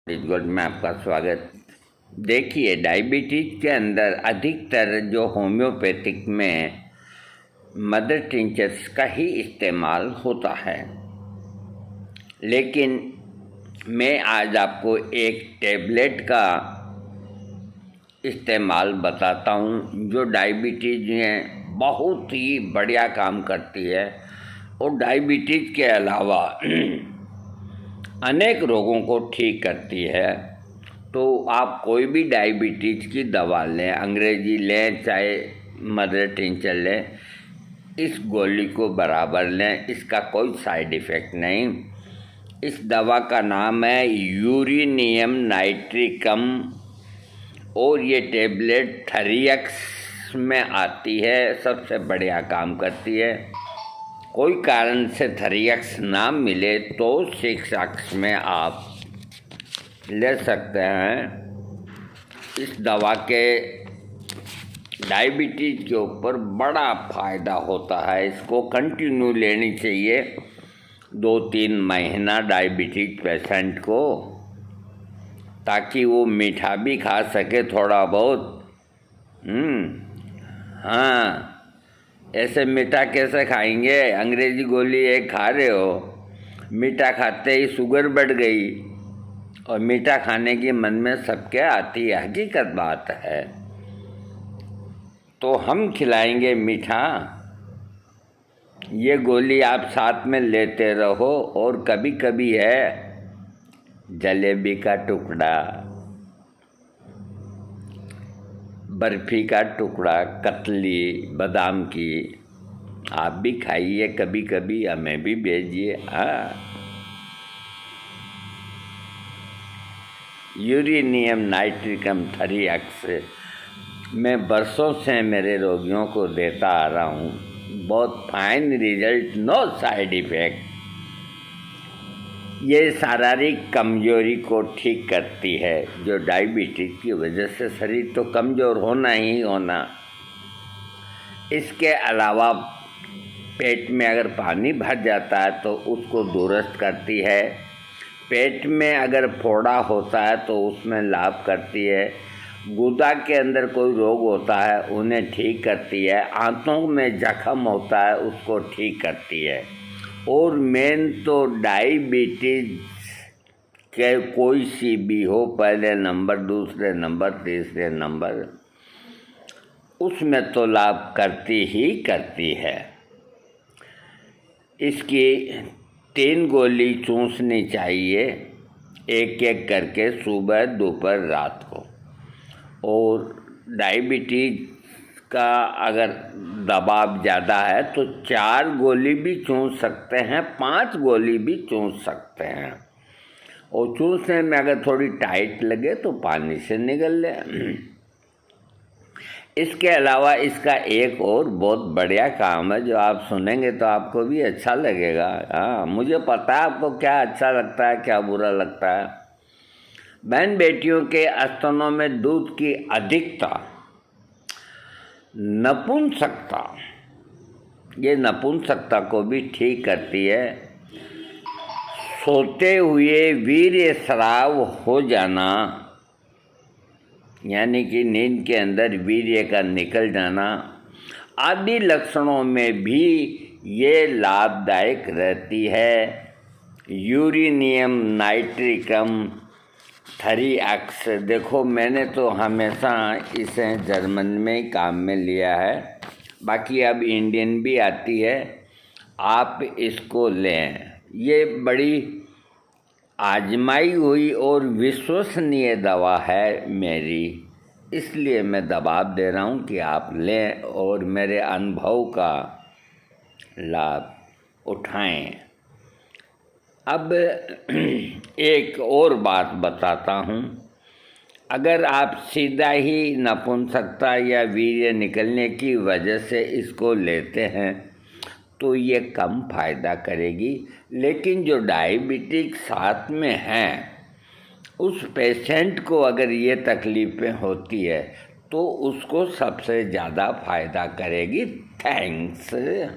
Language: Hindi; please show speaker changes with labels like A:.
A: गोल्ड में आपका स्वागत। देखिए, डायबिटीज के अंदर अधिकतर जो होम्योपैथिक में मदर टिंचर्स का ही इस्तेमाल होता है, लेकिन मैं आज आपको एक टैबलेट का इस्तेमाल बताता हूँ जो डायबिटीज में बहुत ही बढ़िया काम करती है और डायबिटीज के अलावा अनेक रोगों को ठीक करती है। तो आप कोई भी डायबिटीज़ की दवा लें, अंग्रेजी लें चाहे मदर टिंचर लें, इस गोली को बराबर लें, इसका कोई साइड इफ़ेक्ट नहीं। इस दवा का नाम है यूरेनियम नाइट्रिकम और ये टेबलेट थरियक्स में आती है, सबसे बढ़िया काम करती है। कोई कारण से थरियक्स ना मिले तो 6 में आप ले सकते हैं। इस दवा के डायबिटीज़ के ऊपर बड़ा फ़ायदा होता है। इसको कंटिन्यू लेनी चाहिए 2-3 महीना डायबिटीज पेशेंट को, ताकि वो मीठा भी खा सके थोड़ा बहुत। हाँ, ऐसे मीठा कैसे खाएंगे? अंग्रेजी गोली एक खा रहे हो, मीठा खाते ही शुगर बढ़ गई, और मीठा खाने की मन में सबके आती है, हकीकत बात है। तो हम खिलाएंगे मीठा, ये गोली आप साथ में लेते रहो। और कभी कभी है जलेबी का टुकड़ा, बर्फ़ी का टुकड़ा, कतली बादाम की, आप भी खाइए कभी कभी, हमें भी भेजिए। हाँ, यूरेनियम नाइट्रिकम थरियक्स मैं बरसों से मेरे रोगियों को देता आ रहा हूँ, बहुत fine result, no side effect. ये शारीरिक कमजोरी को ठीक करती है, जो डायबिटीज की वजह से शरीर तो कमज़ोर होना ही होना। इसके अलावा पेट में अगर पानी भर जाता है तो उसको दुरुस्त करती है। पेट में अगर फोड़ा होता है तो उसमें लाभ करती है। गुदा के अंदर कोई रोग होता है उन्हें ठीक करती है। आंतों में जख्म होता है उसको ठीक करती है। और मेन तो डायबिटीज के कोई सी भी हो, पहले नंबर, दूसरे नंबर, तीसरे नंबर, उसमें तो लाभ करती ही करती है। इसकी 3 गोली चूसनी चाहिए, एक एक करके, सुबह, दोपहर, रात को। और डायबिटीज का अगर दबाव ज़्यादा है तो 4 गोली भी चूस सकते हैं, 5 गोली भी चूस सकते हैं। और चूसने में अगर थोड़ी टाइट लगे तो पानी से निगल ले। इसके अलावा इसका एक और बहुत बढ़िया काम है जो आप सुनेंगे तो आपको भी अच्छा लगेगा। हाँ, मुझे पता है आपको क्या अच्छा लगता है, क्या बुरा लगता है। बहन बेटियों के स्तनों में दूध की अधिकता, नपुंसकता, ये नपुंसकता को भी ठीक करती है। सोते हुए वीर्य स्राव हो जाना, यानी कि नींद के अंदर वीर्य का निकल जाना, आदि लक्षणों में भी ये लाभदायक रहती है। यूरेनियम नाइट्रिकम थरियक्स, देखो मैंने तो हमेशा इसे जर्मन में ही काम में लिया है, बाकी अब इंडियन भी आती है, आप इसको लें। ये बड़ी आजमाई हुई और विश्वसनीय दवा है मेरी, इसलिए मैं दबाव दे रहा हूँ कि आप लें और मेरे अनुभव का लाभ उठाएं। अब एक और बात बताता हूँ, अगर आप सीधा ही नपुंसकता या वीर्य निकलने की वजह से इसको लेते हैं तो ये कम फायदा करेगी। लेकिन जो डायबिटिक साथ में हैं, उस पेशेंट को अगर ये तकलीफ़ें होती है तो उसको सबसे ज़्यादा फायदा करेगी। थैंक्स।